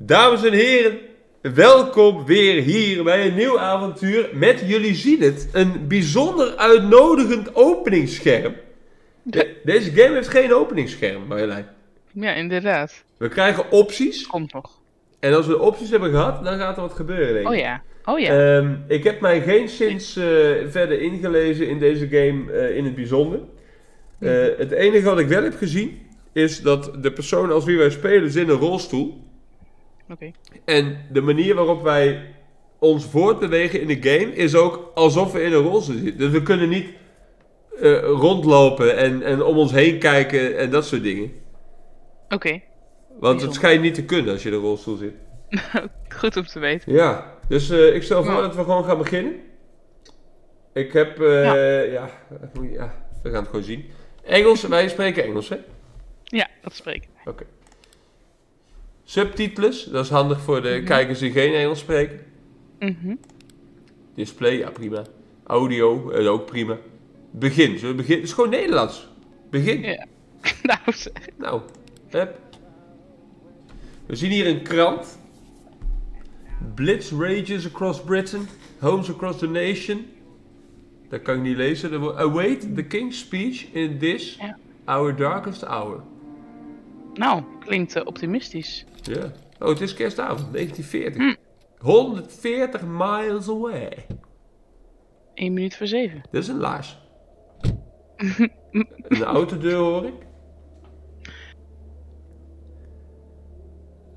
Dames en heren, welkom weer hier bij een nieuw avontuur met, jullie zien het, een bijzonder uitnodigend openingsscherm. Deze game heeft geen openingsscherm, Marjolein. Ja, inderdaad. We krijgen opties. Komt nog. En als we opties hebben gehad, dan gaat er wat gebeuren, denk ik. Oh ja. Ik heb mij geen sinds verder ingelezen in deze game in het bijzonder. Het enige wat ik wel heb gezien, is dat de persoon als wie wij spelen zit in een rolstoel. Oké. En de manier waarop wij ons voortbewegen in de game is ook alsof we in een rolstoel zitten. Dus we kunnen niet rondlopen en om ons heen kijken en dat soort dingen. Oké. Want het schijnt niet te kunnen als je in een rolstoel zit. Goed om te weten. Ja, dus ik stel voor dat we gewoon gaan beginnen. Ik heb, we gaan het gewoon zien. Engels, wij spreken Engels, hè? Ja, dat spreken wij. Oké. Subtitles, dat is handig voor de kijkers die geen Engels spreken. Display, ja prima. Audio, ook prima. Begin, zullen we beginnen? Het is gewoon Nederlands. Begin. Ja. Nou zeg. Nou, hup. We zien hier een krant. Blitz rages across Britain. Homes across the nation. Dat kan ik niet lezen. Await the king's speech in this, our darkest hour. Nou, klinkt optimistisch. Ja. Oh, het is kerstavond, 1940. 140 miles away. 1 minuut voor 7. Dat is een laars. Een autodeur hoor ik.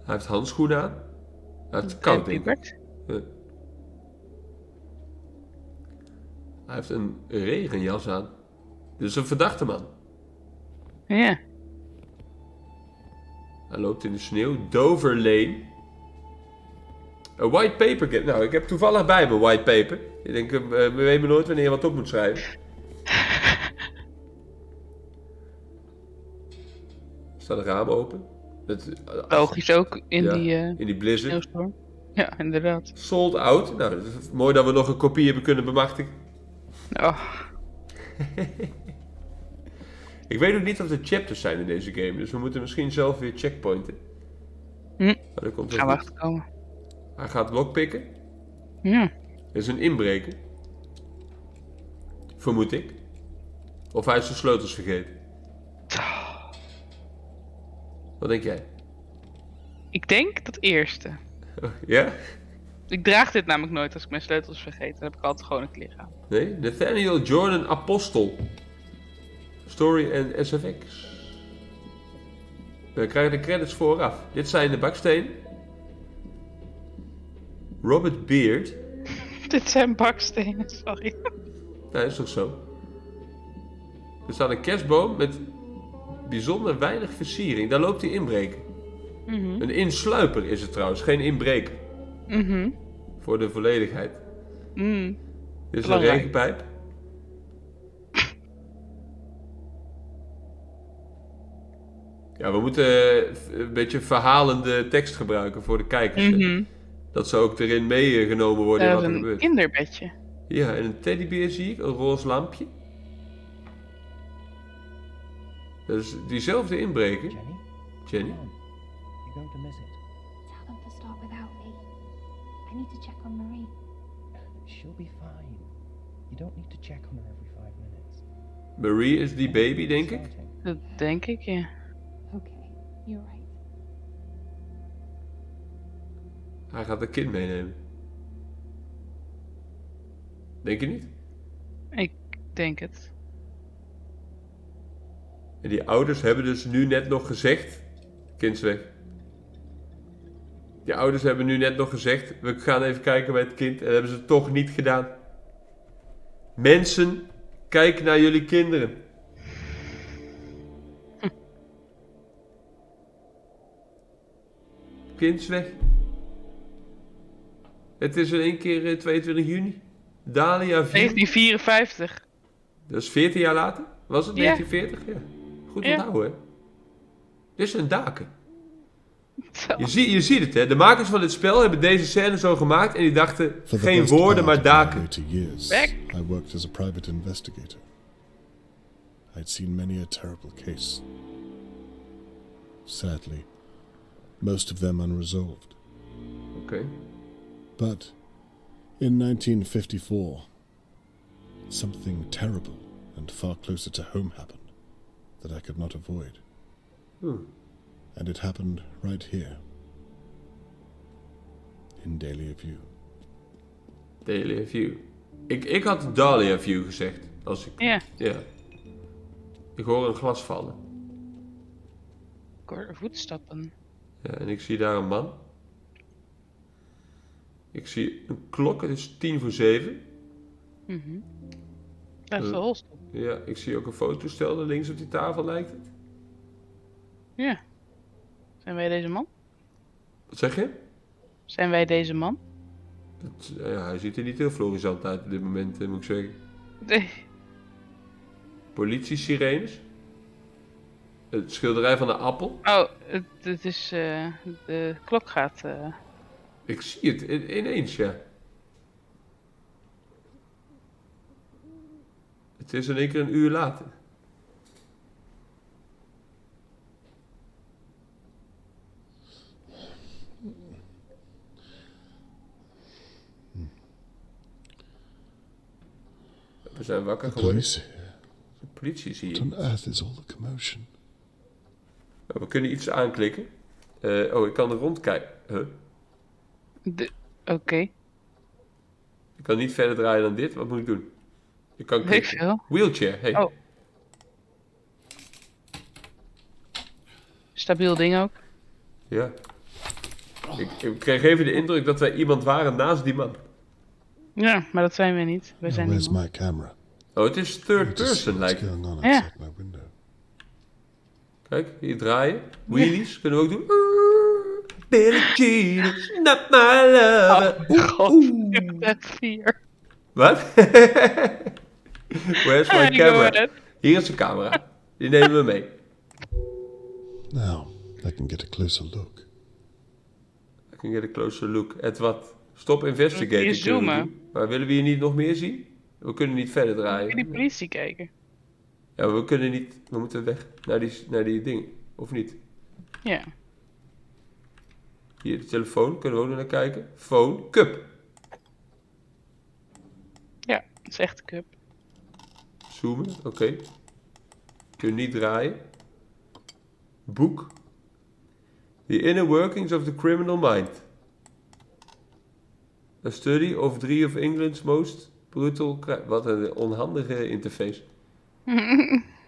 Hij heeft handschoenen aan. Hij heeft het koud, denk ik. Hij heeft een regenjas aan. Dit is een verdachte man. Ja. Hij loopt in de sneeuw. Dover Lane. Een white paper. Nou, ik heb toevallig bij me white paper. Ik denk, we weten nooit wanneer je wat op moet schrijven. Staat een raam open. Logisch ook in die blizzard. sneeuwstorm. Ja, inderdaad. Sold out. Nou, het is mooi dat we nog een kopie hebben kunnen bemachtigen. Oh. Ik weet ook niet of er chapters zijn in deze game, dus we moeten misschien zelf weer checkpointen. Gaan we achterkomen. Hij gaat lockpicken. Ja. Dat is een inbreker. Vermoed ik. Of hij is zijn sleutels vergeten. Wat denk jij? Ik denk dat eerste. Ja? Ik draag dit namelijk nooit als ik mijn sleutels vergeet. Dan heb ik altijd gewoon een keer aan. Nee? Nathaniel Jordan Apostel. Story en SFX. We krijgen de credits vooraf. Dit zijn de bakstenen. Robert Beard. Dit zijn bakstenen, sorry. Dat is toch zo? Er staat een kerstboom met bijzonder weinig versiering. Daar loopt hij inbreker. Een insluiper is het trouwens, geen inbreker. Voor de volledigheid. Dit is een regenpijp. Ja, we moeten een beetje verhalende tekst gebruiken voor de kijkers. Dat ze ook erin meegenomen worden in wat er gebeurt. Een kinderbedje. Ja, en een teddybeer zie ik, een roze lampje. Dat is diezelfde inbreker. Jenny? You're going to miss it. Tell them to start without me. I need to check on Marie. She'll be fine. You don't need to check on her every 5 minutes. Marie is die baby, denk ik. Dat denk ik, ja. Okay, you're right. Hij gaat een kind meenemen. Denk je niet? Ik denk het. En die ouders hebben dus nu net nog gezegd... Kind is weg. Die ouders hebben nu net nog gezegd... We gaan even kijken bij het kind. En dat hebben ze toch niet gedaan. Mensen, kijk naar jullie kinderen. Kind is weg. Het is in één keer 22 juni. Dahlia 4. 1954. Dat is 14 jaar later. Was het 1940? Ja. Goed onthouden, hè? Dit zijn daken. Je ziet het, hè? De makers van dit spel hebben deze scène zo gemaakt en die dachten geen woorden, maar daken. Back. I worked as a private investigator. I'd seen many a terrible case. Sadly, most of them unresolved. Oké. But in 1954, something terrible and far closer to home happened that I could not avoid. And it happened right here, in Dahlia View. Dahlia View. Ik had Dahlia View gezegd. Als ik... Ja. Ja. Ik hoor een glas vallen. Ik hoor voetstappen. Ja, en ik zie daar een man. Ik zie een klok, het is 7:10. Dat is de holstop. Ja, ik zie ook een fototoestel daar links op die tafel lijkt het. Ja. Zijn wij deze man? Wat zeg je? Zijn wij deze man? Ja, hij ziet er niet heel florisant uit op dit moment, moet ik zeggen. Nee. Politie-sirenes. Het schilderij van de appel. Oh, het is... de klok gaat... Ik zie het ineens, ja. Het is in één keer een uur later. We zijn wakker The geworden. police here. De politie is What hier. on earth is all the commotion? We kunnen iets aanklikken. Ik kan er rondkijken. Oké. Ik kan niet verder draaien dan dit. Wat moet ik doen? Ik kan Weet ik klikken. veel. Wheelchair, hey. Oh. Stabiel ding ook. Ja. Ik kreeg even de indruk dat wij iemand waren naast die man. Ja, maar dat zijn we niet. Wij zijn Where's niemand. my camera? Oh, het is third Want to see person what's lijkt het. going on Ja. outside my window. Kijk, hier draaien. Wheelies kunnen we ook doen. Billie Jean is not my lover. Oh god, net 4. Wat? Where's my camera? Hier is de camera. Die nemen we mee. Now, I can get a closer look. I can get a closer look at what? Stop investigating. Kun je zoomen? Maar willen we hier niet nog meer zien? We kunnen niet verder Kun je draaien. die politie kijken? Ja, we kunnen niet. We moeten weg naar die ding. Of niet? Ja. Hier, de telefoon. Kunnen we ook nog naar kijken. Phone. Cup. Ja, dat is echt een cup. Zoomen. Oké. Kunnen niet draaien. Boek. The Inner Workings of the Criminal Mind. A study of 3 of England's most brutal crime. Wat een onhandige interface.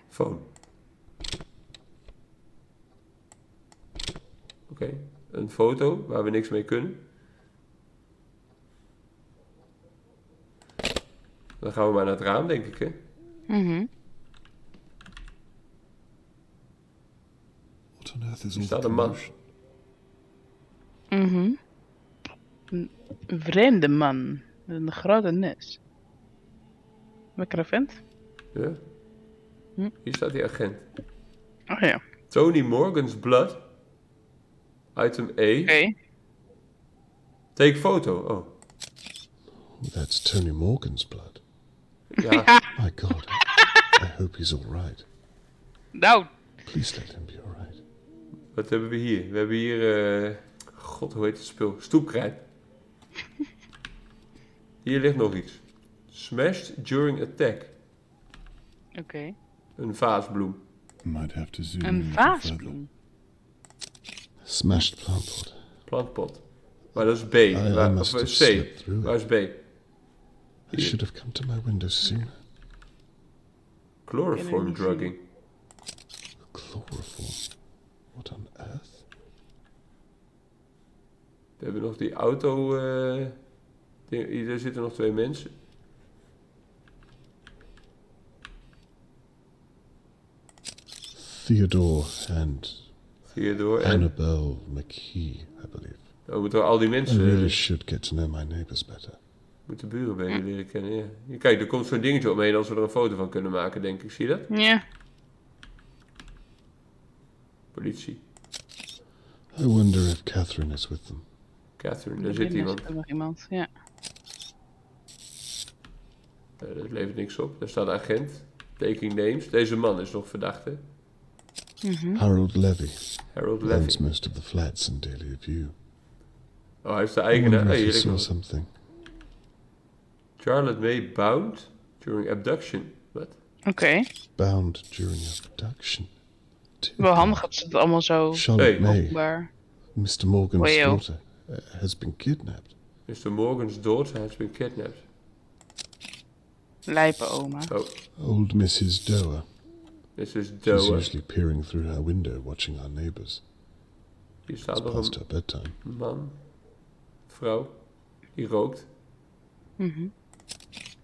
Phone. Oké. Een foto waar we niks mee kunnen. Dan gaan we maar naar het raam, denk ik, hè? What on earth is Hier all the staat een man. commotion? Een vreemde man. Met een grote neus. Lekkere vent. Ja. Hier staat die agent. Oh ja. Tony Morgan's blood. Item A. Oké. Take photo. Oh. That's Tony Morgan's blood. Ja. My God. I hope he's all right. Nou, Please let him be all right. Wat hebben we hier? We hebben hier... God, hoe heet het spul? Stoepkrijt. Hier ligt nog iets. Smashed during attack. oké. Een vaasbloem. Might have to zoom in Een a little further. vaasbloem. Smashed plant pot. Plantpot. Maar dat is B. I Waar, must of have C. slipped through Waar it. is B? I should have come to my window sooner. Chloroform niet zien. drugging. Chloroform. What on earth? We hebben nog die auto... Hier zitten nog 2 mensen. Theodore and Hierdoor. En Annabelle McKee, I believe. dan moeten we al die I mensen... really should get to know my neighbors better. Moeten buren beter leren kennen, ja. Hier, kijk, er komt zo'n dingetje omheen als we er een foto van kunnen maken, denk ik. Zie je dat? Ja. Politie. I wonder if Catherine is with them. Catherine, daar zit iemand. Er nog iemand, ja. Dat levert niks op. Daar staat agent. Taking names. Deze man is nog verdachte. Harold Levy Harold owns Levy. most of the flats in Dahlia View. Oh, hij is de I eigenaar. wonder Hey, if hier you ligt saw nog. something. Charlotte May bound during abduction. Wat? Oké. Bound during abduction. Dear Wel handig God. dat ze het allemaal zo Charlotte Hey. May, openbaar... Mr. Morgan's Wayo. daughter, has been kidnapped. Mr. Morgan's daughter has been kidnapped. Lijpe oma. Oh, Old Mrs. Doer. this is She's Doe. usually peering through her window watching our neighbours. Hier It's staat nog past een her bedtime. man, vrouw, die rookt.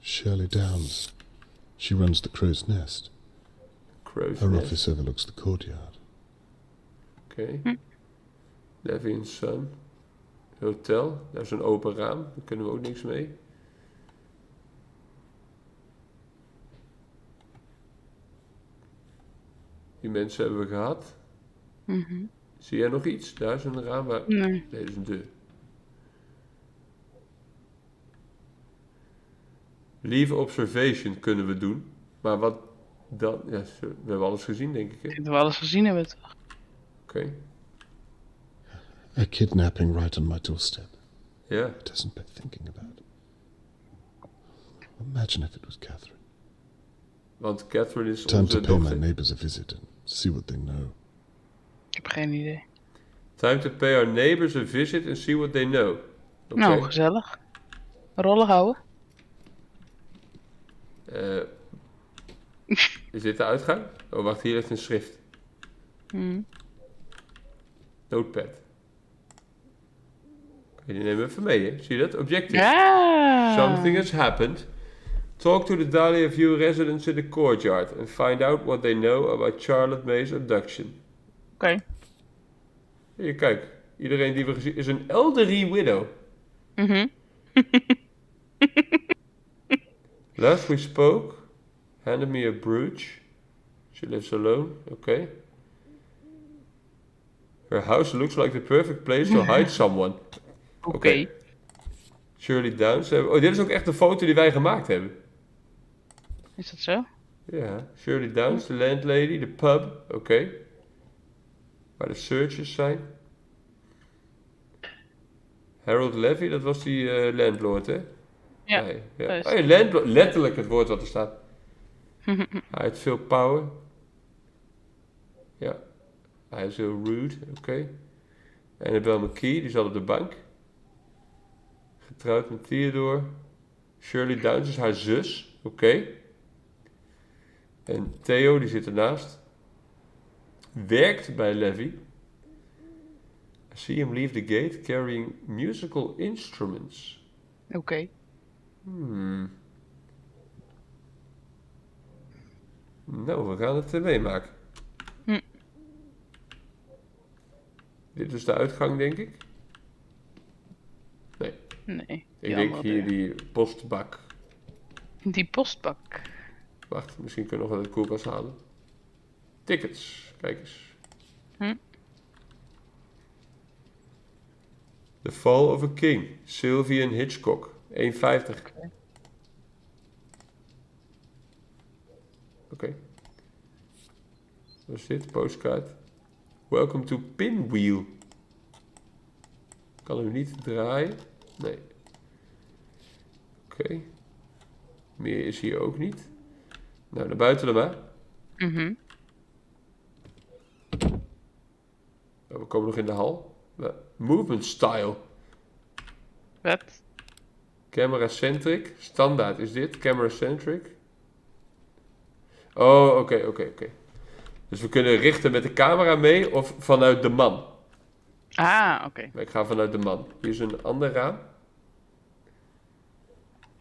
Shirley Downs. She runs the Crow's Nest. Crow's Her Nest. office overlooks the courtyard. Oké. Levy and Son. Hotel. Daar is een open raam. Daar kunnen we ook niks mee. Die mensen hebben we gehad. Zie jij nog iets? Daar is een raam waar... Nee. Nee, dat is een deur. Leave observation kunnen we doen. Maar wat dan? Ja, we hebben alles gezien, denk ik. Hè? Ik denk dat we alles gezien hebben, toch? Oké. A kidnapping right on my doorstep. Ja. It doesn't bear thinking about. Imagine if it was Catherine. Want Catherine is Time to onze pay my dochter. neighbours a visit and see what they know. Ik heb geen idee. Time to pay our neighbors a visit and see what they know. Oké. Nou, gezellig. Rollen houden. Is dit de uitgang? Oh, wacht, hier ligt een schrift. Notepad. Oké, die nemen we even mee, hè? Zie je dat? Objective. Ja. Something has happened. Talk to the Dahlia View residents in the courtyard and find out what they know about Charlotte May's abduction. Oké. Hier, kijk. Iedereen die we gezien... is een elderly widow. Last we spoke, handed me a brooch. She lives alone. Okay. Her house looks like the perfect place to hide someone. Oké. Shirley Downs. Oh, dit is ook echt de foto die wij gemaakt hebben. Is dat zo? Ja, Shirley Downs, de landlady, de pub. Oké. Waar de searches zijn. Harold Levy, dat was die landlord, hè? Ja. Nee, ja. juist. Oh, ja, landlord, letterlijk het woord wat er staat. Hij heeft veel power. Ja. Hij is heel rude, oké. Annabelle McKee, die zat op de bank. Getrouwd met Theodore. Shirley Downs is haar zus, oké. En Theo, die zit ernaast. Werkt bij Levy. I see him leave the gate carrying musical instruments. Oké. Nou, we gaan het meemaken. Dit is de uitgang, denk ik. Nee, Nee. ik denk hier die postbak. Die postbak. Wacht, misschien kunnen we nog uit de koelkast halen. Tickets, kijk eens. The Fall of a King, Sylvian Hitchcock, 1,50. Oké. Wat is dit? Postkaart. Welcome to Pinwheel. Kan hem niet draaien? Nee. Oké. Meer is hier ook niet. Nou, naar buiten dan maar. Oh, we komen nog in de hal. Movement style. Wat? Camera centric. Standaard is dit. Camera centric. Oh, oké. Dus we kunnen richten met de camera mee of vanuit de man. Ah, oké. Maar ik ga vanuit de man. Hier is een ander raam.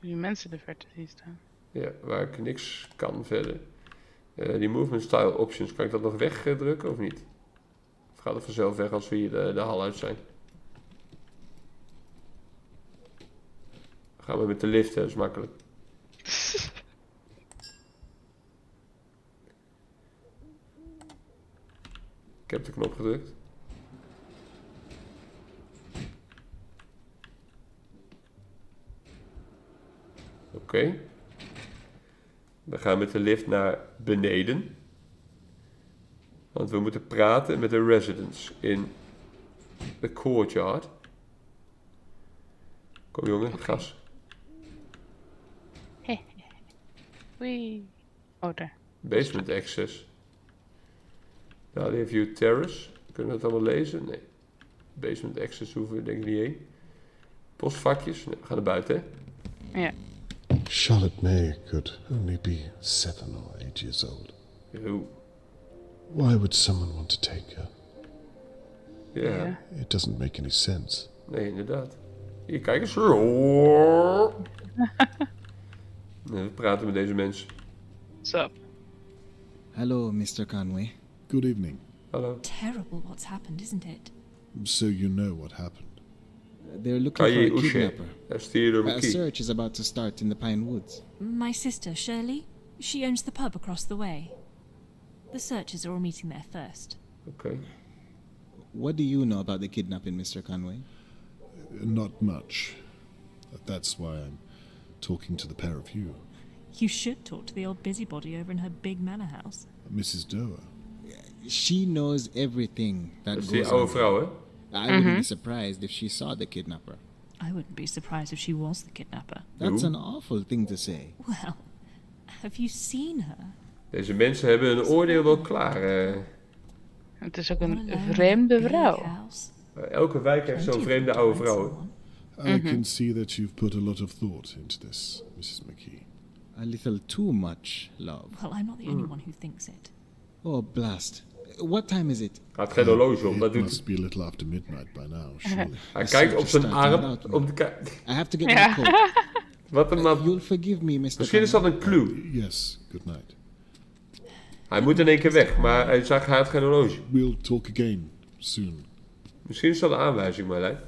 Die mensen in de verte zien staan. Ja, waar ik niks kan verder. Die movement style options, kan ik dat nog wegdrukken of niet? Of gaat het vanzelf weg als we hier de hal uit zijn? Dan gaan we met de lift, hè, dat is makkelijk. Ik heb de knop gedrukt. Oké. We gaan met de lift naar beneden. Want we moeten praten met de residents in de courtyard. Kom jongen, gas. Wee. Oh, daar. Basement access. Dahlia View Terrace. Kunnen we het allemaal lezen? Nee. Basement access hoeven we denk ik niet heen. Postvakjes. Nee, we gaan naar buiten, hè? Ja. Charlotte May could only be 7 or 8 years old. Yo. Why would someone want to take her? Ja. It doesn't make any sense. Nee, inderdaad. Hier, kijk eens. Nee, we praten met deze mensen. What's up? Hello, Mr. Conway. Good evening. Hallo. Terrible what's happened, isn't it? So you know what happened. They're looking for Kayi a Ushe. kidnapper. Daar stuur je door A mijn key. search is about to start in the Pine Woods. My sister, Shirley, she owns the pub across the way. The searchers are all meeting there first. Oké. What do you know about the kidnapping, Mr. Conway? Not much. That's why I'm talking to the pair of you. You should talk to the old busybody over in her big manor house. Mrs. Doer. She knows everything that Dat is die goes oude on. vrouw, hè? I wouldn't be surprised if she saw the kidnapper. I wouldn't be surprised if she was the kidnapper. That's Ooh. an awful thing to say. Well, have you seen her? Deze mensen hebben een oordeel wel klaar. Het is ook All een alone in vreemde that big vrouw. house. Elke wijk heeft zo'n Plenty of vreemde good oude times vrouw. on. I can see that you've put a lot of thought into this, Mrs. McKee. A little too much, love. Well, I'm not the only one who thinks it. Oh, blast. What time is it? Gaat geen horloge om, dat It doet must be a little after midnight by now, surely. Hij The kijkt op search zijn is starting arm without om me. te kijken. I have to get Ja. my coat. Wat een man. You'll forgive me, Mr. Misschien is Conway. dat een clue. Yes, good night. Hij moet in één keer weg, maar hij had geen horloge. We'll talk again soon. Misschien is dat een aanwijzing, Marlijn.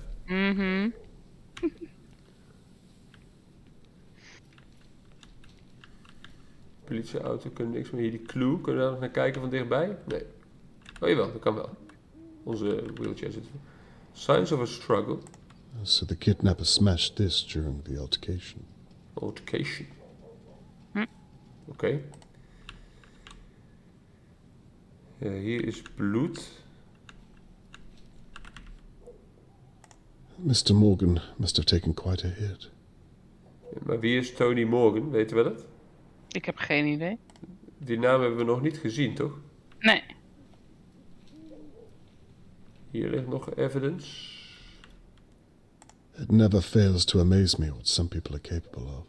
Politieauto, kunnen niks meer. Hier die clue, kunnen we daar nog naar kijken van dichtbij? Nee. Oh jawel, dat kan wel. Onze wheelchair zit. Signs of a struggle. So the kidnapper smashed this during the altercation. Altercation. Oké. Hier is bloed. Mr. Morgan must have taken quite a hit. Maar wie is Tony Morgan? Weten we dat? Ik heb geen idee. Die naam hebben we nog niet gezien, toch? Nee. Hier ligt nog evidence. It never fails to amaze me what some people are capable of.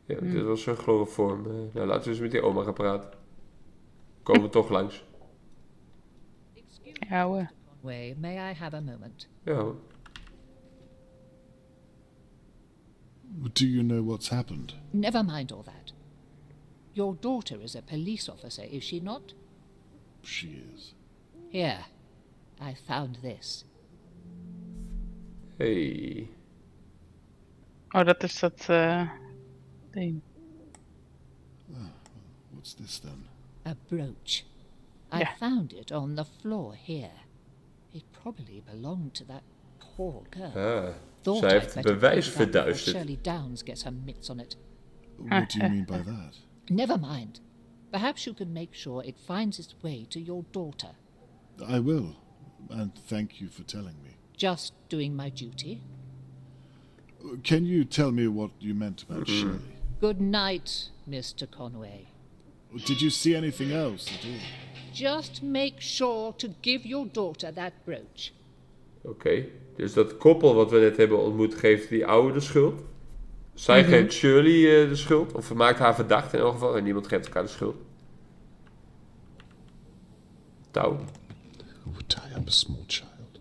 Ja, dit was een chloroform. Nou, laten we eens met die oma gaan praten. Komen we toch langs. Ja hoor. Conway, may I have a moment? Ja hoor. Do you know what's happened? Never mind all that. Your daughter is a police officer, is she not? She is. Here, I found this. Hey. Oh, dat is dat ding. What's this then? A brooch. I Yeah. found it on the floor here. It probably belonged to that poor girl. Ah, Thought zij I'd heeft better bewijs pick it up before verduisterd. Shirley Downs gets her mitts on it. What do you mean by that? Never mind. Perhaps you can make sure it finds its way to your daughter. I will. And thank you for telling me. Just doing my duty. Can you tell me what you meant about Shirley? Good night, Mr. Conway. Did you see anything else at all? Just make sure to give your daughter that brooch. Oké, dus dat koppel wat we net hebben ontmoet geeft die oude de schuld. Zij geeft Shirley de schuld, of maakt haar verdacht in elk geval, en niemand geeft elkaar de schuld. Touw. Who would tie up a small child?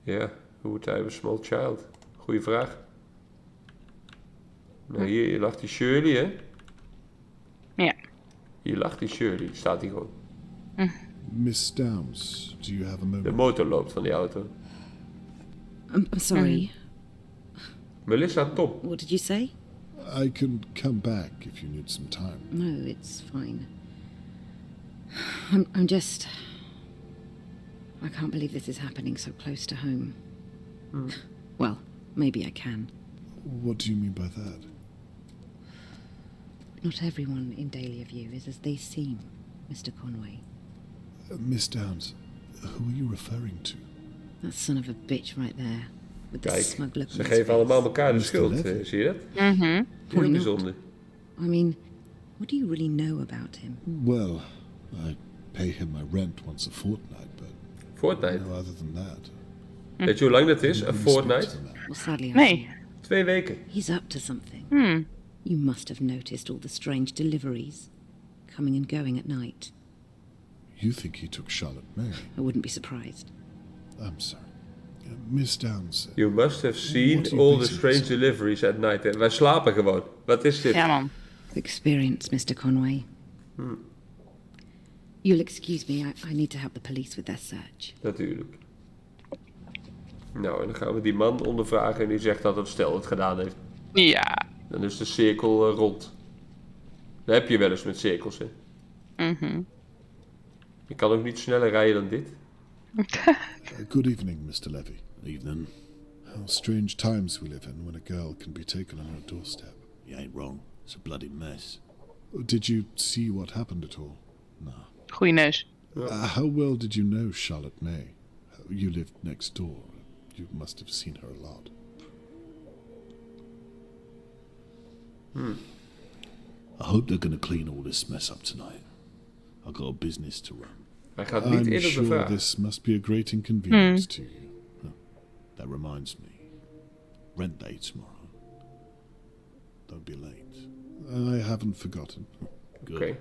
Ja, hoe would I have a small child? Goeie vraag. Nou, hier lag die Shirley, hè? Ja. Hier lag die Shirley, staat hier gewoon. Miss Downs, do you have a De moment? motor loopt van die auto. I'm sorry. Melissa Tom. What did you say? I can come back if you need some time. No, it's fine. I'm just... I can't believe this is happening so close to home. Well, maybe I can. What do you mean by that? Not everyone in Dahlia View is as they seem, Mr. Conway. Miss Downs, who are you referring to? That son of a bitch right there. With the Kijk, smug look ze on his geven face. allemaal elkaar de Mr. schuld. Levy. Zie je dat? Mhm. Heel Why not? bijzonder. I mean, what do you really know about him? Well, I pay him my rent once a fortnight, but Fortnite. no other than that. Weet je hoe lang dat is? Een I didn't speak fortnight? to the man. Well, sadly, I Nee. can't. 2 weken. He's up to something. Hmm. You must have noticed all the strange deliveries. Coming and going at night. You think he took Charlotte May? I wouldn't be surprised. I'm sorry. Miss Downs, You must have seen What are you all the busy strange with? deliveries at night. En wij slapen gewoon. Wat is dit? Ja, man. Experience, Mr. Conway. You'll excuse me, I need to help the police with their search. Natuurlijk. Nou, en dan gaan we die man ondervragen en die zegt dat het stel het gedaan heeft. Ja. Dan is de cirkel rond. Dat heb je wel eens met cirkels, hè. Mhm. Je kan ook niet sneller rijden dan dit. good evening, Mr. Levy. Evening. How strange times we live in when a girl can be taken on her doorstep. You ain't wrong. It's a bloody mess. Did you see what happened at all? No. Goeie neus. How well did you know Charlotte May? You lived next door. You must have seen her a lot. I hope they're gonna clean all this mess up tonight. I've got a business to run. Hij gaat niet I'm in op de sure vraag. this must be a great inconvenience to you. That reminds me. Rent day tomorrow. Don't be late. I haven't forgotten. Good. Oké.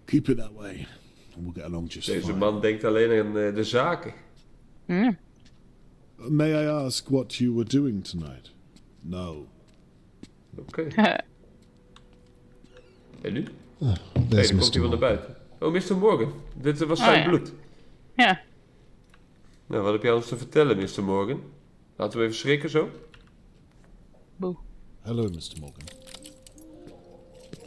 Keep it that way. And we'll get along just Deze fine. man denkt alleen aan de zaken. Mm. May I ask what you were doing tonight? No. Oké. En nu? There's Nee, dan komt Mr. iemand naar buiten. Oh, Mr. Morgan. Dit was zijn ja. bloed. Ja. Nou, wat heb jij ons te vertellen, Mr. Morgan? Laten we even schrikken zo. Boe. Hello, Mr. Morgan.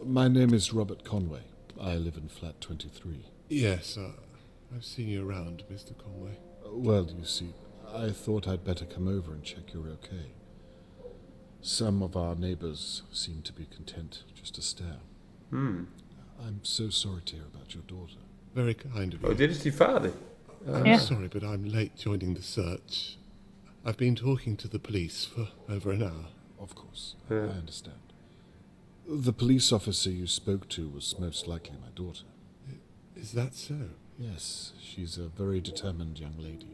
My name is Robert Conway. I live in flat 23. Yes, I've seen you around, Mr. Conway. Well, you see, I thought I'd better come over and check you're okay. Some of our neighbours seem to be content just to stare. I'm so sorry to hear about your daughter. Very kind of you. Oh, dit is die vader. I'm sorry, but I'm late joining the search. I've been talking to the police for over an hour. Of course, I understand. The police officer you spoke to was most likely my daughter. Is that so? Yes, she's a very determined young lady.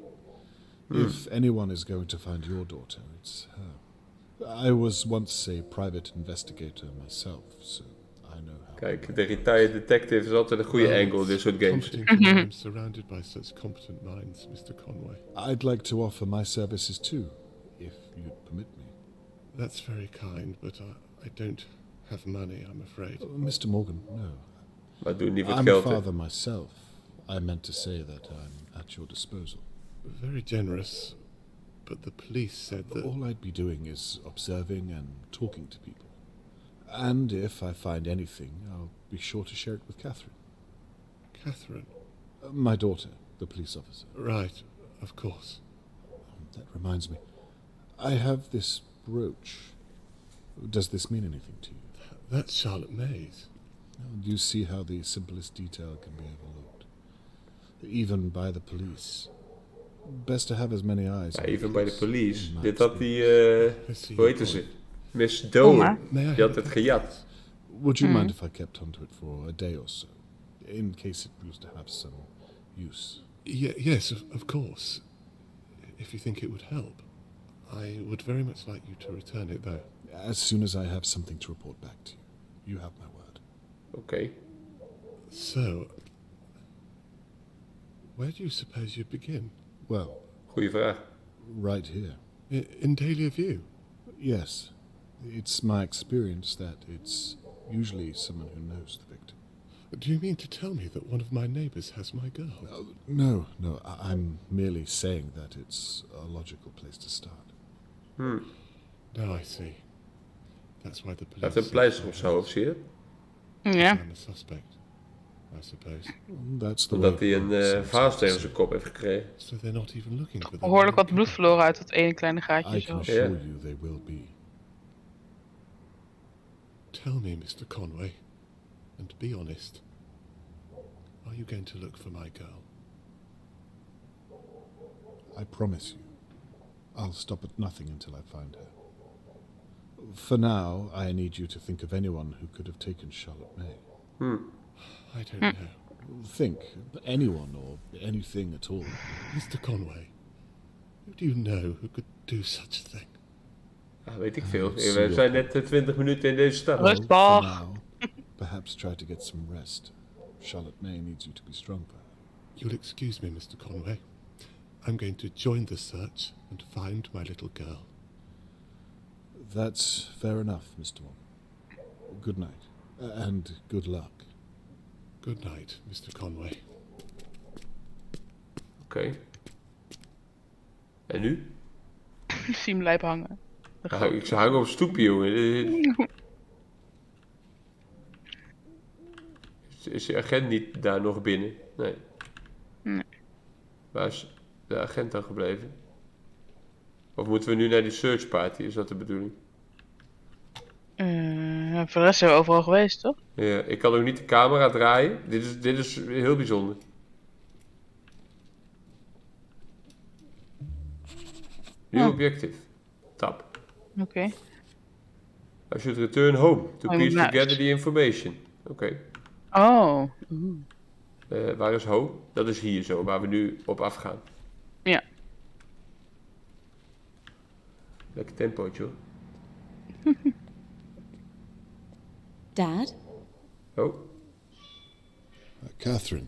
If anyone is going to find your daughter, it's her. I was once a private investigator myself, so I know how. Kijk, de retired detective is altijd een goede angle in dit soort games. Comforting to know I'm surrounded by such competent minds, Mr. Conway. I'd like to offer my services too, if you'd permit me. That's very kind, but I don't have money, I'm afraid. Mr. Morgan, no. Maar doe niet voor het I'm a geld, hè. father myself. I meant to say that I'm at your disposal. Very generous, but the police said that... All I'd be doing is observing and talking to people. And if I find anything, I'll be sure to share it with Catherine. Catherine? My daughter, the police officer. Right, of course. That reminds me. I have this brooch. Does this mean anything to you? That's Charlotte May's. Do you see how the simplest detail can be overlooked? Even by the police. Best to have as many eyes. Ja, on even the bij de case, police. in my Dit had die, experience. hoe heette ze? Miss Doe. maar. Die had het gejat. Would you mind if I kept onto it for a day or so? In case it proves to have some use. Yes, of course. If you think it would help. I would very much like you to return it, though. As soon as I have something to report back to you. You have my word. Oké. So, where do you suppose you'd begin? Well, Goeie vraag. right here. In Dahlia View? Yes. It's my experience that it's usually someone who knows the victim. Do you mean to tell me that one of my neighbours has my girl? No. I'm merely saying that it's a logical place to start. Now I see. That's why the police... Hij heeft een pleister op zijn hoofd, zie je? Ja. I'm a suspect, I suppose. That's the Omdat way hij it een works, vaas I tegen suppose. zijn kop heeft gekregen. So they're not even looking for the... Behoorlijk wat bloed verloren uit dat ene kleine gaatje. I Zo. can assure you they will be. Tell me, Mr. Conway, and be honest. Are you going to look for my girl? I promise you, I'll stop at nothing until I find her. For now, I need you to think of anyone who could have taken Charlotte May. I don't know. Think, anyone or anything at all. Mr. Conway, who do you know who could do such a thing? Ah, weet ik veel. We zijn net 20 minuten in deze stad. Rustig. For now, perhaps try to get some rest. Charlotte May needs you to be strong for her. You'll excuse me, Mr. Conway. I'm going to join the search and find my little girl. That's fair enough, Mr. Wong. Good night, and good luck. Good night, Mr. Conway. Oké. En nu? Ik zie hem lijp hangen. Ik zou hangen op een stoepje, jongen. Is de agent niet daar nog binnen? Nee. Nee. Waar is de agent dan gebleven? Of moeten we nu naar die search party? Is dat de bedoeling? Voor de rest zijn we overal geweest, toch? Ja, ik kan ook niet de camera draaien. Dit is heel bijzonder. Nieuw objective. Tab. Oké. I should return home to Oh, piece nice. together the information. Oké. Oh. Waar is home? Dat is hier zo, waar we nu op afgaan. Ja. Lekker tempootje hoor. Dad? Oh. Catherine,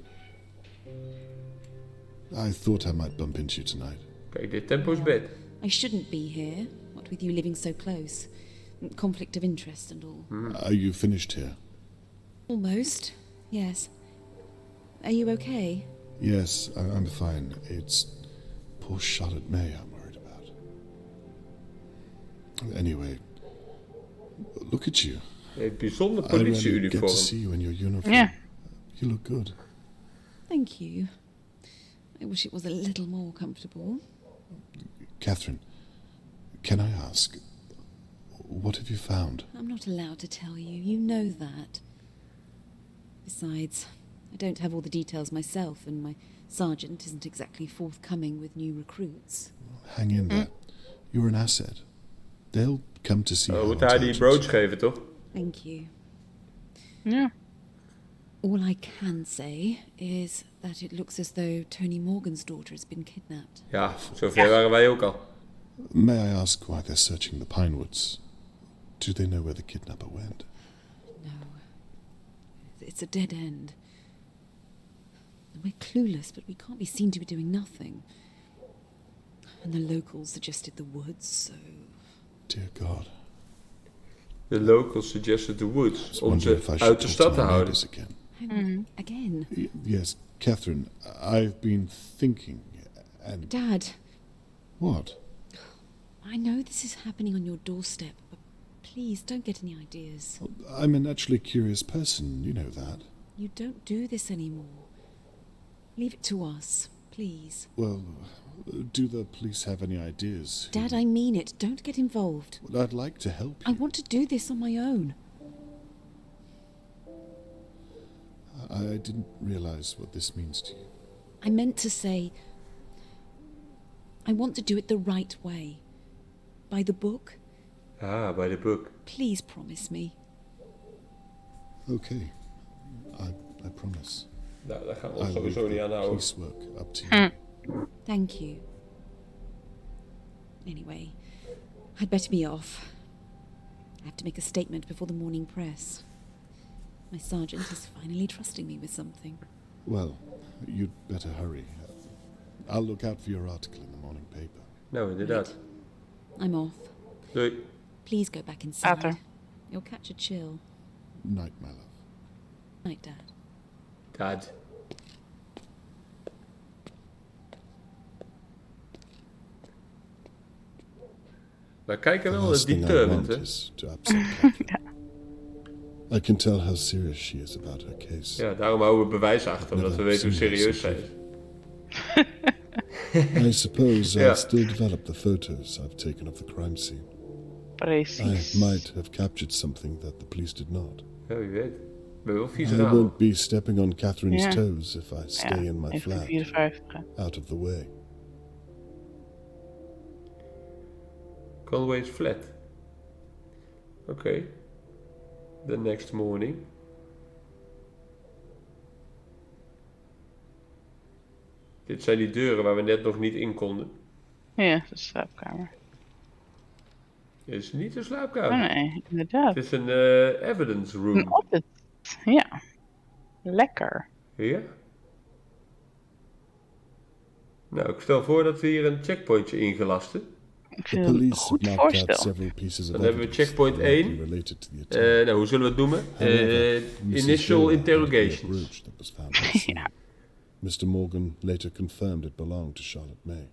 I thought I might bump into you tonight. Kijk, dit tempo is bed. I shouldn't be here, what with you living so close. Conflict of interest and all. Are you finished here? Almost, yes. Are you okay? Yes, I'm fine. It's poor Charlotte May I'm worried about. Anyway, look at you. Een bijzonder I really get to politieuniform. see you in your uniform. Yeah. You look good. Thank you. I wish it was a little more comfortable. Catherine, can I ask, what have you found? I'm not allowed to tell you. You know that. Besides, I don't have all the details myself, and my sergeant isn't exactly forthcoming with new recruits. Hang in there. You're an asset. They'll come to see We how moeten haar die intelligent brooch geven, toch? Thank you. Ja. All I can say is that it looks as though Tony Morgan's daughter has been kidnapped. Ja, zover waren wij ook al. May I ask why they're searching the Pinewoods? Do they know where the kidnapper went? No. It's a dead end. We're clueless, but we can't be seen to be doing nothing. And the locals suggested the woods, so... Dear God. The locals suggested the woods. Om Wonder ze if I should uit de talk stad to te my houden. neighbours again. Again? Yes, Catherine, I've been thinking, and... Dad, What? I know this is happening on your doorstep, but please don't get any ideas. I'm a naturally curious person, you know that. You don't do this anymore. Leave it to us, please. Well, do the police have any ideas? Dad, I mean it. Don't get involved. Well, I'd like to help I you. want to do this on my own. I didn't realize what this means to you. I meant to say, I want to do it the right way. By the book. Ah, by the book. Please promise me. Okay, I promise. Nou, daar gaan we I ons will sowieso niet aan leave the houden. police work up to you. Thank you. Anyway, I'd better be off. I have to make a statement before the morning press. My sergeant is finally trusting me with something. Well, you'd better hurry. I'll look out for your article in the morning paper. Nou, inderdaad. I'm off. Doei. Please go back inside. Later. You'll catch a chill. Night, my love. Night, Dad. Dad. Maar kijken The wel last thing I determined, want hè? is to upset Catherine. I can tell how serious she is about her case. Ja, daarom houden we bewijs achter, omdat we weten hoe serieus zij is. I suppose Ja. I'll still develop the photos I've taken of the crime scene. Precies. I might have captured something that the police did not. Ja, wie weet. ben wel vieze I ramen. won't be stepping on Catherine's Ja. toes if I stay in my Even flat, 54. out of the way. Conway's flat. Oké. The next morning. Dit zijn die deuren waar we net nog niet in konden. Ja, de slaapkamer. Dit is niet een Oh slaapkamer. nee, inderdaad. Het is een evidence room. Een audit. Ja. Lekker. Ja. Nou, ik stel voor dat we hier een checkpointje ingelasten. Ik The vind het een police have goed marked out voorstel. several pieces of Dan hebben we evidence checkpoint likely 1. related to the attack. Nou, hoe zullen we het noemen? However, Mrs. Initial Dahlia had a interrogations. brooch that was found at the scene. Ja. Mr. Morgan later confirmed it belonged to Charlotte May.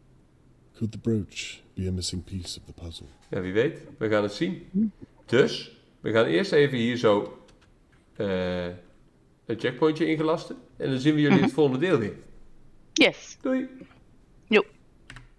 Could the brooch be a missing piece of the puzzle? Ja, wie weet. We gaan het zien. Dus, we gaan eerst even hier zo een checkpointje ingelasten. En dan zien we jullie het volgende deel weer. Yes. Doei!